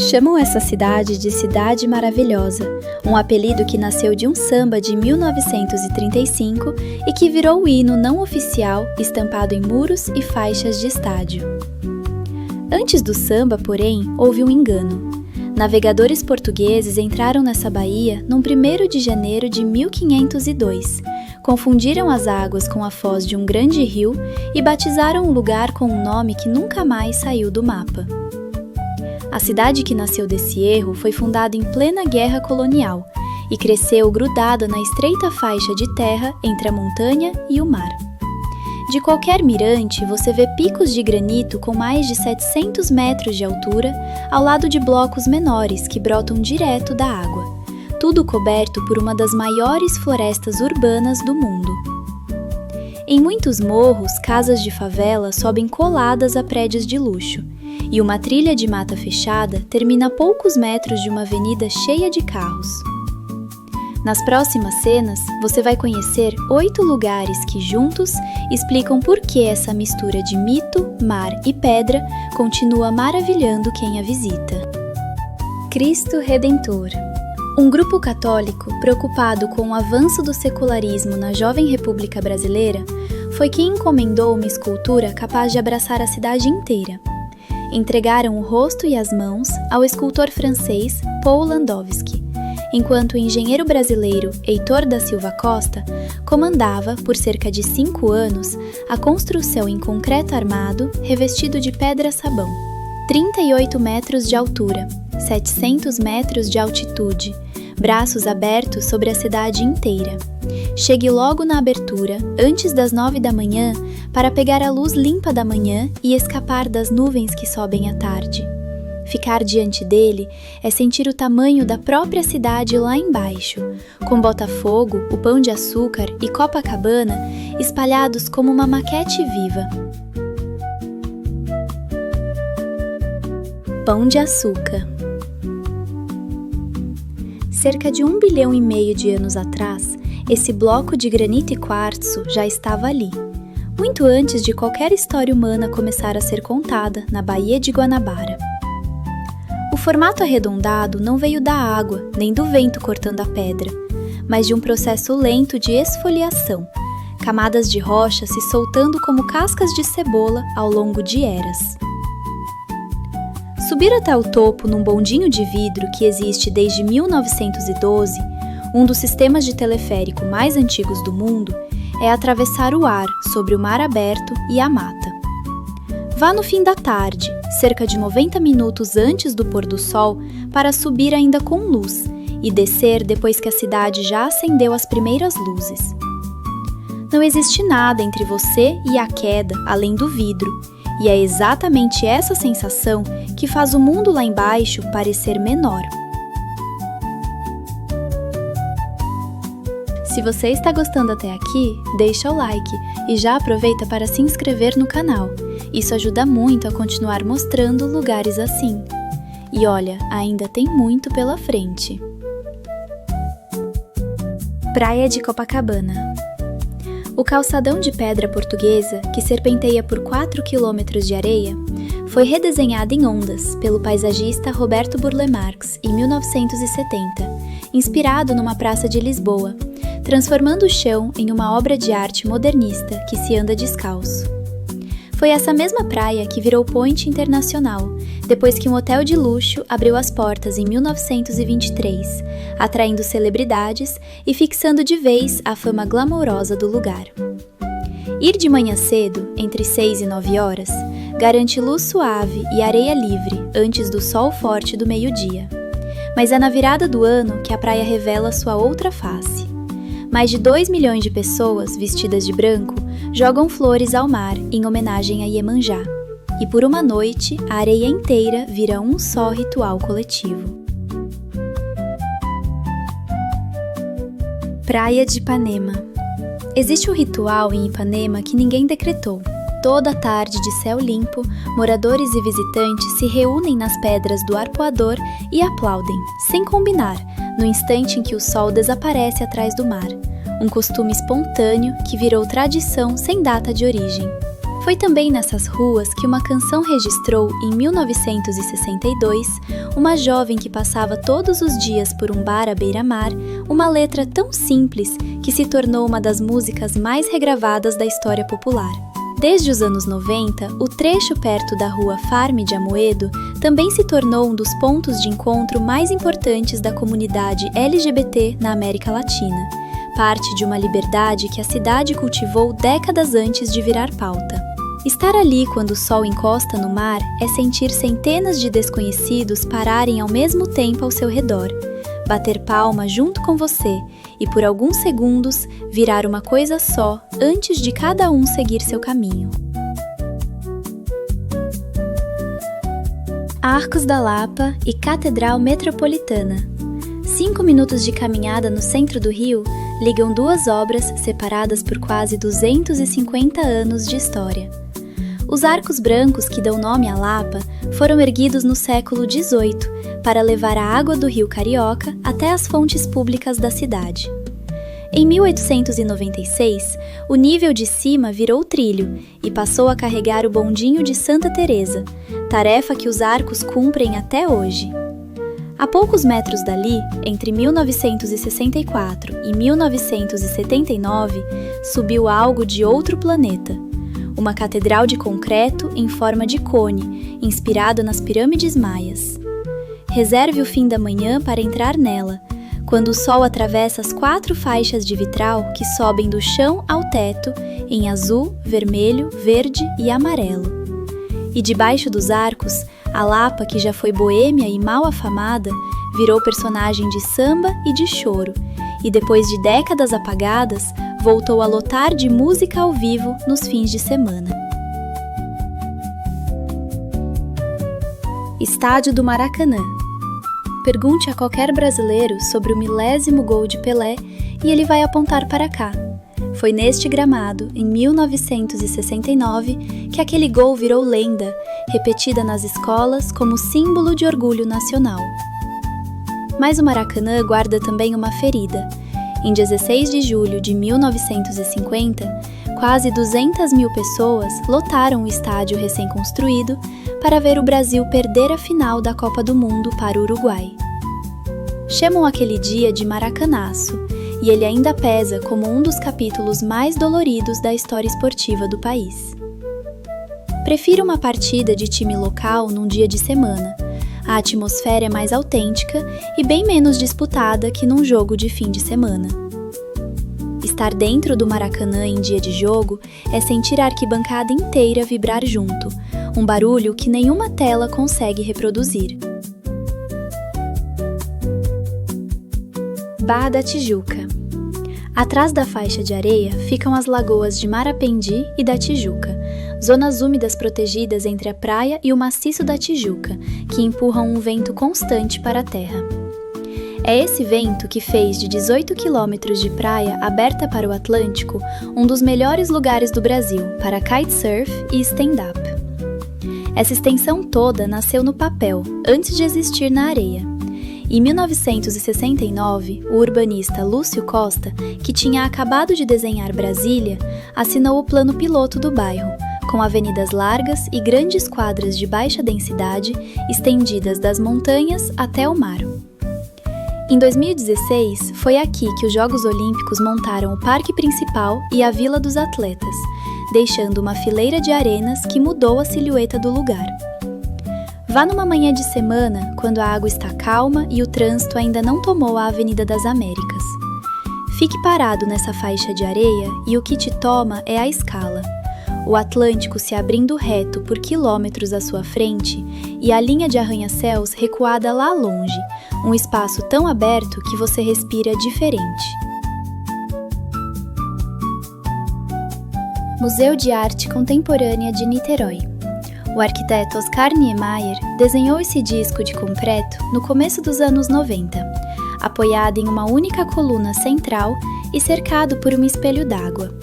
Chamam essa cidade de Cidade Maravilhosa, um apelido que nasceu de um samba de 1935 e que virou o hino não oficial estampado em muros e faixas de estádio. Antes do samba, porém, houve um engano. Navegadores portugueses entraram nessa baía num 1º de janeiro de 1502, confundiram as águas com a foz de um grande rio e batizaram o lugar com um nome que nunca mais saiu do mapa. A cidade que nasceu desse erro foi fundada em plena guerra colonial e cresceu grudada na estreita faixa de terra entre a montanha e o mar. De qualquer mirante, você vê picos de granito com mais de 700 metros de altura, ao lado de blocos menores que brotam direto da água, tudo coberto por uma das maiores florestas urbanas do mundo. Em muitos morros, casas de favela sobem coladas a prédios de luxo, e uma trilha de mata fechada termina a poucos metros de uma avenida cheia de carros. Nas próximas cenas, você vai conhecer 8 lugares que, juntos, explicam por que essa mistura de mito, mar e pedra continua maravilhando quem a visita. Cristo Redentor. Um grupo católico preocupado com o avanço do secularismo na jovem República Brasileira foi quem encomendou uma escultura capaz de abraçar a cidade inteira. Entregaram o rosto e as mãos ao escultor francês Paul Landowski, enquanto o engenheiro brasileiro Heitor da Silva Costa comandava, por cerca de 5 anos, a construção em concreto armado revestido de pedra-sabão. 38 metros de altura, 700 metros de altitude, braços abertos sobre a cidade inteira. Chegue logo na abertura, antes das 9 da manhã, para pegar a luz limpa da manhã e escapar das nuvens que sobem à tarde. Ficar diante dele é sentir o tamanho da própria cidade lá embaixo, com Botafogo, o Pão de Açúcar e Copacabana espalhados como uma maquete viva. Pão de Açúcar. Cerca de 1,5 bilhão de anos atrás, esse bloco de granito e quartzo já estava ali, muito antes de qualquer história humana começar a ser contada na Baía de Guanabara. O formato arredondado não veio da água, nem do vento cortando a pedra, mas de um processo lento de esfoliação, camadas de rocha se soltando como cascas de cebola ao longo de eras. Subir até o topo num bondinho de vidro que existe desde 1912, um dos sistemas de teleférico mais antigos do mundo, é atravessar o ar sobre o mar aberto e a mata. Vá no fim da tarde, cerca de 90 minutos antes do pôr do sol, para subir ainda com luz e descer depois que a cidade já acendeu as primeiras luzes. Não existe nada entre você e a queda além do vidro, e é exatamente essa sensação que faz o mundo lá embaixo parecer menor. Se você está gostando até aqui, deixa o like e já aproveita para se inscrever no canal. Isso ajuda muito a continuar mostrando lugares assim. E olha, ainda tem muito pela frente. Praia de Copacabana. O calçadão de pedra portuguesa, que serpenteia por 4 quilômetros de areia, foi redesenhado em ondas pelo paisagista Roberto Burle Marx em 1970, inspirado numa praça de Lisboa, transformando o chão em uma obra de arte modernista que se anda descalço. Foi essa mesma praia que virou Point Internacional, depois que um hotel de luxo abriu as portas em 1923, atraindo celebridades e fixando de vez a fama glamourosa do lugar. Ir de manhã cedo, entre 6 e 9 horas, garante luz suave e areia livre antes do sol forte do meio-dia. Mas é na virada do ano que a praia revela sua outra face. Mais de 2 milhões de pessoas, vestidas de branco, jogam flores ao mar em homenagem a Iemanjá. E por uma noite, a areia inteira vira um só ritual coletivo. Praia de Ipanema. Existe um ritual em Ipanema que ninguém decretou. Toda tarde de céu limpo, moradores e visitantes se reúnem nas pedras do arpoador e aplaudem, sem combinar, no instante em que o sol desaparece atrás do mar. Um costume espontâneo que virou tradição sem data de origem. Foi também nessas ruas que uma canção registrou, em 1962, uma jovem que passava todos os dias por um bar à beira-mar, uma letra tão simples que se tornou uma das músicas mais regravadas da história popular. Desde os anos 90, o trecho perto da rua Farm de Amoedo também se tornou um dos pontos de encontro mais importantes da comunidade LGBT na América Latina, parte de uma liberdade que a cidade cultivou décadas antes de virar pauta. Estar ali quando o sol encosta no mar é sentir centenas de desconhecidos pararem ao mesmo tempo ao seu redor, bater palma junto com você e por alguns segundos virar uma coisa só antes de cada um seguir seu caminho. Arcos da Lapa e Catedral Metropolitana. 5 minutos de caminhada no centro do Rio ligam duas obras separadas por quase 250 anos de história. Os arcos brancos que dão nome à Lapa foram erguidos no século XVIII para levar a água do rio Carioca até as fontes públicas da cidade. Em 1896, o nível de cima virou trilho e passou a carregar o bondinho de Santa Teresa, tarefa que os arcos cumprem até hoje. A poucos metros dali, entre 1964 e 1979, subiu algo de outro planeta. Uma catedral de concreto em forma de cone, inspirado nas pirâmides maias. Reserve o fim da manhã para entrar nela, quando o sol atravessa as 4 faixas de vitral que sobem do chão ao teto em azul, vermelho, verde e amarelo. E debaixo dos arcos, a Lapa, que já foi boêmia e mal afamada, virou personagem de samba e de choro, e depois de décadas apagadas, voltou a lotar de música ao vivo nos fins de semana. Estádio do Maracanã. Pergunte a qualquer brasileiro sobre o 1000º gol de Pelé e ele vai apontar para cá. Foi neste gramado, em 1969, que aquele gol virou lenda, repetida nas escolas como símbolo de orgulho nacional. Mas o Maracanã guarda também uma ferida. Em 16 de julho de 1950, quase 200 mil pessoas lotaram o estádio recém-construído para ver o Brasil perder a final da Copa do Mundo para o Uruguai. Chamam aquele dia de Maracanaço, e ele ainda pesa como um dos capítulos mais doloridos da história esportiva do país. Prefiro uma partida de time local num dia de semana. A atmosfera é mais autêntica e bem menos disputada que num jogo de fim de semana. Estar dentro do Maracanã em dia de jogo é sentir a arquibancada inteira vibrar junto, um barulho que nenhuma tela consegue reproduzir. Barra da Tijuca. Atrás da faixa de areia ficam as lagoas de Marapendi e da Tijuca, zonas úmidas protegidas entre a praia e o maciço da Tijuca, que empurram um vento constante para a terra. É esse vento que fez de 18 quilômetros de praia aberta para o Atlântico um dos melhores lugares do Brasil para kitesurf e stand-up. Essa extensão toda nasceu no papel, antes de existir na areia. Em 1969, o urbanista Lúcio Costa, que tinha acabado de desenhar Brasília, assinou o plano piloto do bairro, com avenidas largas e grandes quadras de baixa densidade estendidas das montanhas até o mar. Em 2016, foi aqui que os Jogos Olímpicos montaram o parque principal e a Vila dos Atletas, deixando uma fileira de arenas que mudou a silhueta do lugar. Vá numa manhã de semana, quando a água está calma e o trânsito ainda não tomou a Avenida das Américas. Fique parado nessa faixa de areia e o que te toma é a escala. O Atlântico se abrindo reto por quilômetros à sua frente e a linha de arranha-céus recuada lá longe, um espaço tão aberto que você respira diferente. Museu de Arte Contemporânea de Niterói. O arquiteto Oscar Niemeyer desenhou esse disco de concreto no começo dos anos 90, apoiado em uma única coluna central e cercado por um espelho d'água.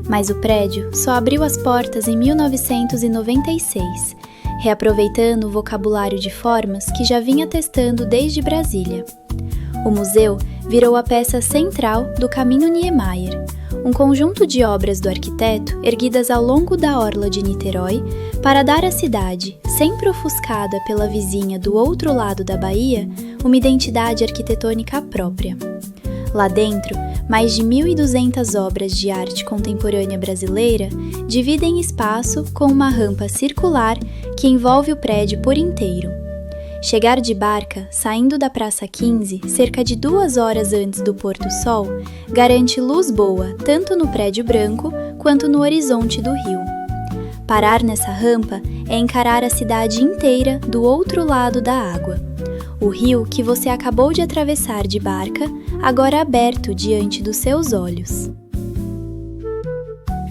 Mas o prédio só abriu as portas em 1996, reaproveitando o vocabulário de formas que já vinha testando desde Brasília. O museu virou a peça central do Caminho Niemeyer, um conjunto de obras do arquiteto erguidas ao longo da orla de Niterói para dar à cidade, sempre ofuscada pela vizinha do outro lado da Bahia, uma identidade arquitetônica própria. Lá dentro, mais de 1.200 obras de arte contemporânea brasileira dividem espaço com uma rampa circular que envolve o prédio por inteiro. Chegar de barca, saindo da Praça 15, cerca de 2 horas antes do pôr-do-sol, garante luz boa tanto no prédio branco quanto no horizonte do rio. Parar nessa rampa é encarar a cidade inteira do outro lado da água. O rio que você acabou de atravessar de barca, agora aberto diante dos seus olhos.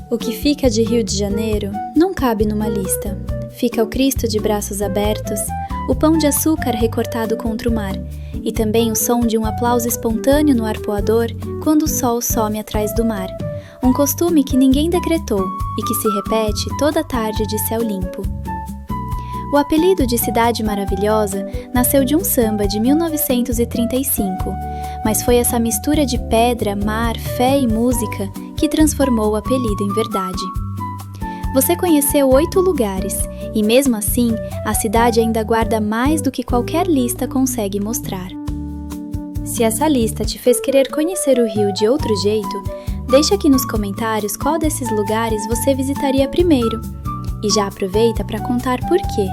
O que fica de Rio de Janeiro não cabe numa lista. Fica o Cristo de braços abertos, o pão de açúcar recortado contra o mar, e também o som de um aplauso espontâneo no arpoador quando o sol some atrás do mar, um costume que ninguém decretou e que se repete toda tarde de céu limpo. O apelido de Cidade Maravilhosa nasceu de um samba de 1935, mas foi essa mistura de pedra, mar, fé e música que transformou o apelido em verdade. Você conheceu 8 lugares, e mesmo assim, a cidade ainda guarda mais do que qualquer lista consegue mostrar. Se essa lista te fez querer conhecer o Rio de outro jeito, deixa aqui nos comentários qual desses lugares você visitaria primeiro. E já aproveita para contar por quê.